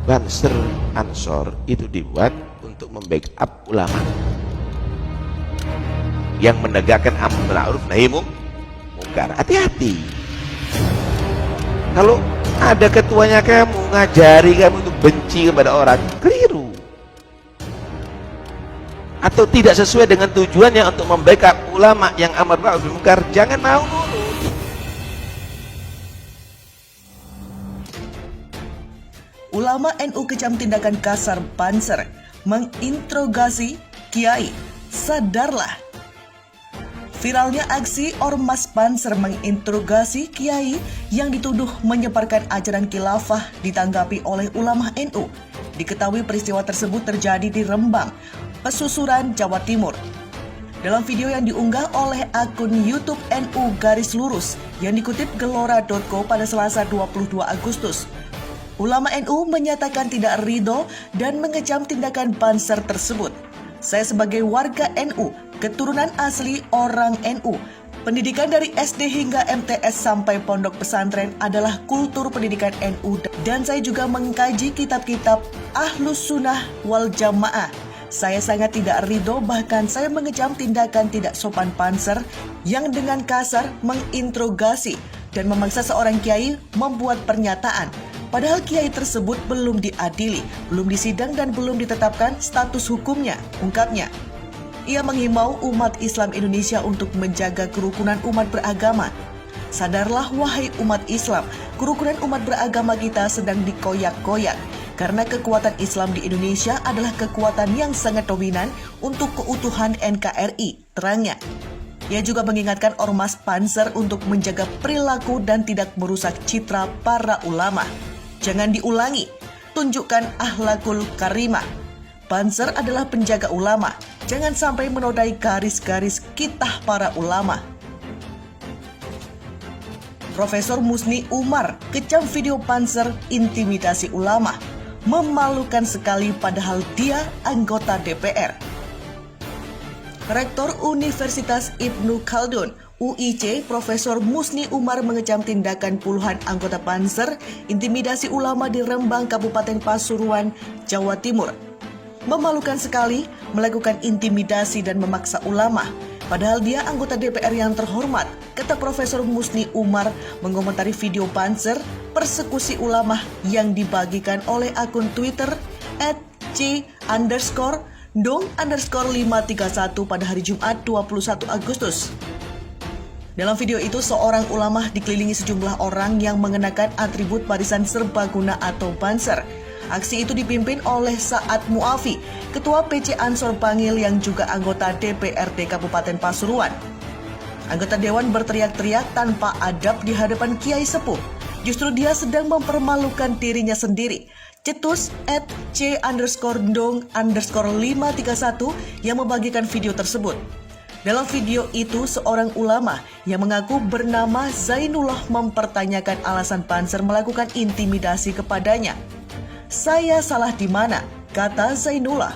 Banser Ansor itu dibuat untuk membackup ulama yang menegakkan amar ma'ruf nahi mungkar. Hati-hati kalau ada ketuanya kamu ngajari kamu untuk benci kepada orang, keliru atau tidak sesuai dengan tujuannya untuk membackup ulama yang amar ma'ruf nahi mungkar. Jangan mau nurut. Ulama NU kecam tindakan kasar Banser, menginterogasi Kiai, sadarlah. Viralnya aksi Ormas Banser menginterogasi Kiai yang dituduh menyebarkan ajaran khilafah ditanggapi oleh ulama NU. Diketahui peristiwa tersebut terjadi di Rembang, Pesusuran, Jawa Timur. Dalam video yang diunggah oleh akun YouTube NU Garis Lurus yang dikutip gelora.co pada Selasa 22 Agustus, ulama NU menyatakan tidak ridho dan mengecam tindakan Banser tersebut. Saya sebagai warga NU, keturunan asli orang NU, pendidikan dari SD hingga MTS sampai pondok pesantren adalah kultur pendidikan NU, dan saya juga mengkaji kitab-kitab Ahlus Sunnah wal Jamaah. Saya sangat tidak ridho, bahkan saya mengecam tindakan tidak sopan Banser yang dengan kasar menginterogasi dan memaksa seorang kiai membuat pernyataan. Padahal kiai tersebut belum diadili, belum disidang dan belum ditetapkan status hukumnya, ungkapnya. Ia menghimbau umat Islam Indonesia untuk menjaga kerukunan umat beragama. Sadarlah wahai umat Islam, kerukunan umat beragama kita sedang dikoyak-koyak. Karena kekuatan Islam di Indonesia adalah kekuatan yang sangat dominan untuk keutuhan NKRI, terangnya. Ia juga mengingatkan Ormas Banser untuk menjaga perilaku dan tidak merusak citra para ulama. Jangan diulangi, tunjukkan akhlakul karimah. Banser adalah penjaga ulama, jangan sampai menodai garis-garis kitah para ulama. Profesor Musni Umar kecam video Banser intimidasi ulama. Memalukan sekali padahal dia anggota DPR. Rektor Universitas Ibnu Khaldun UIC, Profesor Musni Umar mengecam tindakan puluhan anggota Banser intimidasi ulama di Rembang, Kabupaten Pasuruan, Jawa Timur. Memalukan sekali melakukan intimidasi dan memaksa ulama, padahal dia anggota DPR yang terhormat, kata Profesor Musni Umar mengomentari video Banser persekusi ulama yang dibagikan oleh akun Twitter @c_dong_531 pada hari Jumat 21 Agustus. Dalam video itu, seorang ulama dikelilingi sejumlah orang yang mengenakan atribut barisan serbaguna atau Banser. Aksi itu dipimpin oleh Saad Muafi, Ketua PC Ansor Bangil yang juga anggota DPRD Kabupaten Pasuruan. Anggota Dewan berteriak-teriak tanpa adab di hadapan Kiai Sepuh. Justru dia sedang mempermalukan dirinya sendiri. Cetus @c_dong_531 yang membagikan video tersebut. Dalam video itu, seorang ulama yang mengaku bernama Zainullah mempertanyakan alasan Banser melakukan intimidasi kepadanya. Saya salah di mana? Kata Zainullah.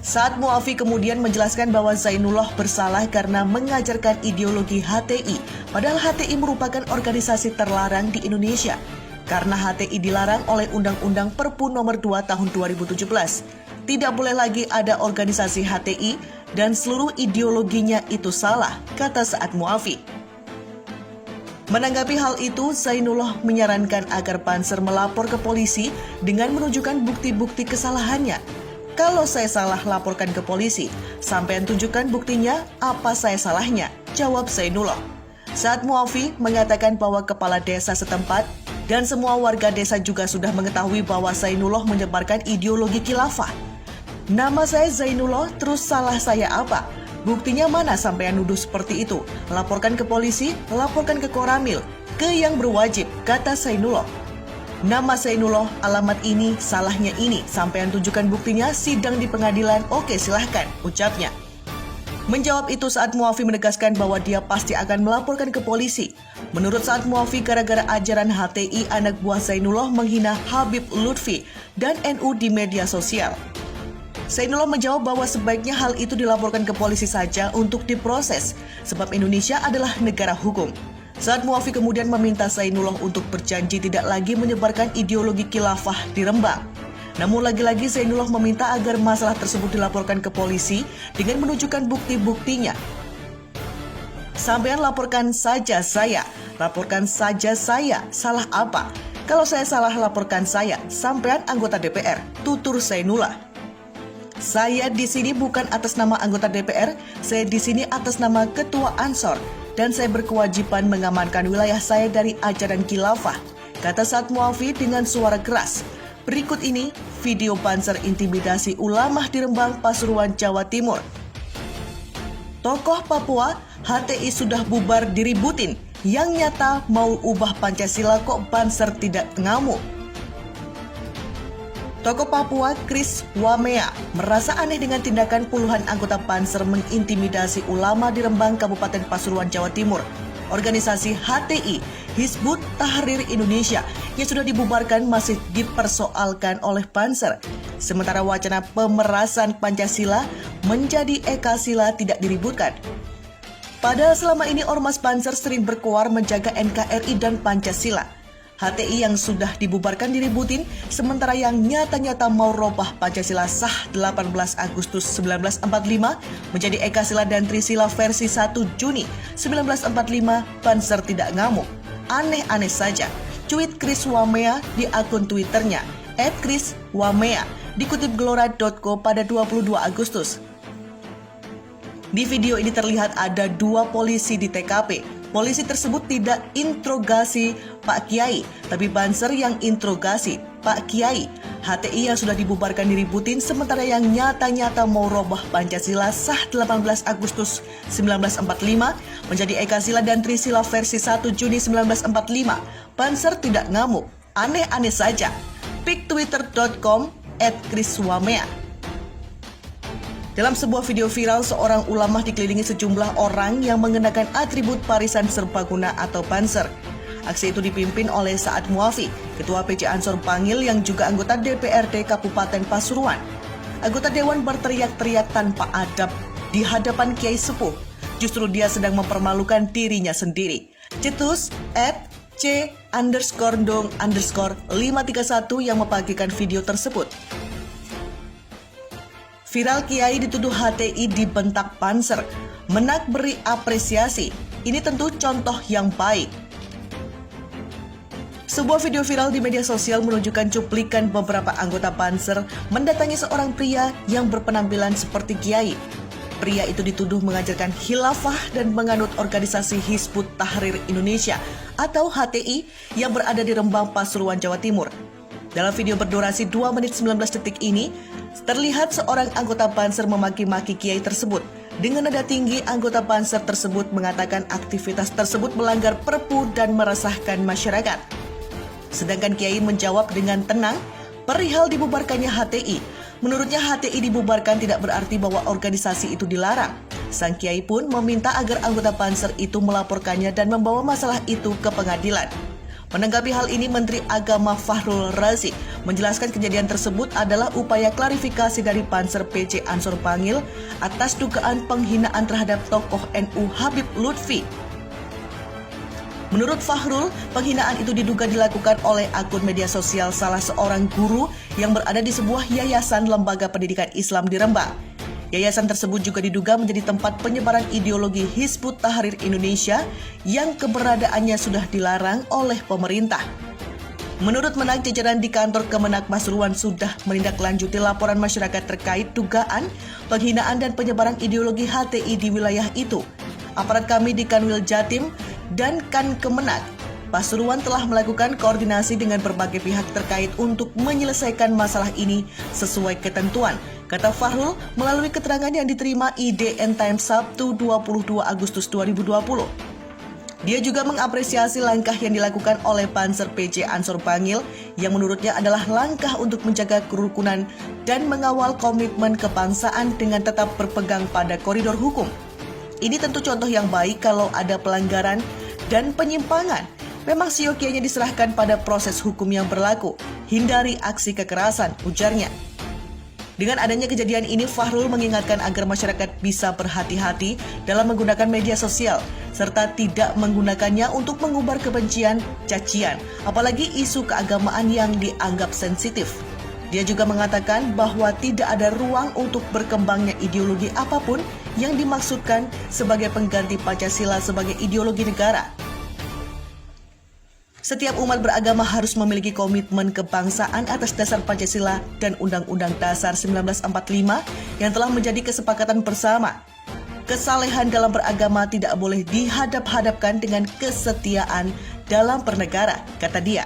Saat Muafi kemudian menjelaskan bahwa Zainullah bersalah karena mengajarkan ideologi HTI, padahal HTI merupakan organisasi terlarang di Indonesia. Karena HTI dilarang oleh Undang-Undang Perpu Nomor 2 Tahun 2017. Tidak boleh lagi ada organisasi HTI dan seluruh ideologinya itu salah, kata Saad Muafi. Menanggapi hal itu, Zainullah menyarankan agar Banser melapor ke polisi dengan menunjukkan bukti-bukti kesalahannya. Kalau saya salah, laporkan ke polisi. Sampean tunjukkan buktinya, apa saya salahnya? Jawab Zainullah. Saad Muafi mengatakan bahwa kepala desa setempat dan semua warga desa juga sudah mengetahui bahwa Zainullah menyebarkan ideologi khilafah. Nama saya Zainullah, terus salah saya apa? Buktinya mana sampai nuduh seperti itu? Laporkan ke polisi, laporkan ke Koramil, ke yang berwajib, kata Zainullah. Nama Zainullah, alamat ini, salahnya ini, sampean tunjukkan buktinya, sidang di pengadilan, oke silahkan, ucapnya. Menjawab itu, Saad Muafi menegaskan bahwa dia pasti akan melaporkan ke polisi. Menurut Saad Muafi, gara-gara ajaran HTI, anak buah Zainullah menghina Habib Lutfi dan NU di media sosial. Zainullah menjawab bahwa sebaiknya hal itu dilaporkan ke polisi saja untuk diproses, sebab Indonesia adalah negara hukum. Saat Muafi kemudian meminta Zainullah untuk berjanji tidak lagi menyebarkan ideologi khilafah di Rembang. Namun lagi-lagi Zainullah meminta agar masalah tersebut dilaporkan ke polisi dengan menunjukkan bukti-buktinya. Sampean laporkan saja saya, salah apa? Kalau saya salah laporkan saya, sampean anggota DPR, tutur Zainullah. Saya di sini bukan atas nama anggota DPR, saya di sini atas nama Ketua Ansor. Dan saya berkewajiban mengamankan wilayah saya dari ajaran khilafah, kata Saad Muafi dengan suara keras. Berikut ini video banser intimidasi ulama di Rembang, Pasuruan, Jawa Timur. Tokoh Papua, HTI sudah bubar diributin, yang nyata mau ubah Pancasila kok banser tidak ngamuk. Tokoh Papua Chris Wamea merasa aneh dengan tindakan puluhan anggota Banser mengintimidasi ulama di Rembang, Kabupaten Pasuruan, Jawa Timur. Organisasi HTI, Hizbut Tahrir Indonesia, yang sudah dibubarkan masih dipersoalkan oleh Banser. Sementara wacana pemerasan Pancasila menjadi Ekasila tidak diributkan. Padahal selama ini Ormas Banser sering berkoar menjaga NKRI dan Pancasila. HTI yang sudah dibubarkan diributin, sementara yang nyata-nyata mau robah Pancasila sah 18 Agustus 1945 menjadi Ekasila dan Trisila versi 1 Juni 1945, Banser tidak ngamuk. Aneh-aneh saja, tweet Chris Wamea di akun Twitternya, @ChrisWamea, dikutip Gelora.co pada 22 Agustus. Di video ini terlihat ada 2 polisi di TKP. Polisi tersebut tidak interogasi Pak Kiai, tapi Banser yang interogasi Pak Kiai. HTI yang sudah dibubarkan diributin, sementara yang nyata-nyata mau robah Pancasila sah 18 Agustus 1945 menjadi Ekasila dan Trisila versi 1 Juni 1945. Banser tidak ngamuk. Aneh-aneh saja. Pik twitter.com @ChrisWamea. Dalam sebuah video viral, seorang ulama dikelilingi sejumlah orang yang mengenakan atribut barisan serbaguna atau Banser. Aksi itu dipimpin oleh Saad Muafi, Ketua PJ Ansor Bangil yang juga anggota DPRD Kabupaten Pasuruan. Anggota Dewan berteriak-teriak tanpa adab di hadapan Kiai Sepuh. Justru dia sedang mempermalukan dirinya sendiri. Cetus @c_dong_531 yang membagikan video tersebut. Viral Kiai dituduh HTI dibentak Banser. Menak beri apresiasi. Ini tentu contoh yang baik. Sebuah video viral di media sosial menunjukkan cuplikan beberapa anggota Banser mendatangi seorang pria yang berpenampilan seperti Kiai. Pria itu dituduh mengajarkan khilafah dan menganut organisasi Hizbut Tahrir Indonesia atau HTI yang berada di Rembang, Pasuruan, Jawa Timur. Dalam video berdurasi 2 menit 19 detik ini, terlihat seorang anggota Banser memaki-maki Kiai tersebut. Dengan nada tinggi, anggota Banser tersebut mengatakan aktivitas tersebut melanggar Perpu dan meresahkan masyarakat. Sedangkan Kiai menjawab dengan tenang perihal dibubarkannya HTI. Menurutnya HTI dibubarkan tidak berarti bahwa organisasi itu dilarang. Sang Kiai pun meminta agar anggota Banser itu melaporkannya dan membawa masalah itu ke pengadilan. Menanggapi hal ini, Menteri Agama Fahrul Razi menjelaskan kejadian tersebut adalah upaya klarifikasi dari Banser PJ Ansor Bangil atas dugaan penghinaan terhadap tokoh NU Habib Lutfi. Menurut Fahrul, penghinaan itu diduga dilakukan oleh akun media sosial salah seorang guru yang berada di sebuah yayasan lembaga pendidikan Islam di Rembang. Yayasan tersebut juga diduga menjadi tempat penyebaran ideologi Hizbut Tahrir Indonesia yang keberadaannya sudah dilarang oleh pemerintah. Menurut Menak, jajaran di kantor Kemenak Pasuruan sudah menindaklanjuti laporan masyarakat terkait dugaan penghinaan dan penyebaran ideologi HTI di wilayah itu. Aparat kami di Kanwil Jatim dan Kan Kemenak Pasuruan telah melakukan koordinasi dengan berbagai pihak terkait untuk menyelesaikan masalah ini sesuai ketentuan, kata Fahrul melalui keterangan yang diterima IDN Times Sabtu 22 Agustus 2020. Dia juga mengapresiasi langkah yang dilakukan oleh Banser PJ Ansor Bangil yang menurutnya adalah langkah untuk menjaga kerukunan dan mengawal komitmen kebangsaan dengan tetap berpegang pada koridor hukum. Ini tentu contoh yang baik kalau ada pelanggaran dan penyimpangan. Memang siokianya diserahkan pada proses hukum yang berlaku. Hindari aksi kekerasan, ujarnya. Dengan adanya kejadian ini, Fahrul mengingatkan agar masyarakat bisa berhati-hati dalam menggunakan media sosial, serta tidak menggunakannya untuk mengumbar kebencian, cacian, apalagi isu keagamaan yang dianggap sensitif. Dia juga mengatakan bahwa tidak ada ruang untuk berkembangnya ideologi apapun yang dimaksudkan sebagai pengganti Pancasila sebagai ideologi negara. Setiap umat beragama harus memiliki komitmen kebangsaan atas dasar Pancasila dan Undang-Undang Dasar 1945 yang telah menjadi kesepakatan bersama. Kesalehan dalam beragama tidak boleh dihadap-hadapkan dengan kesetiaan dalam bernegara, kata dia.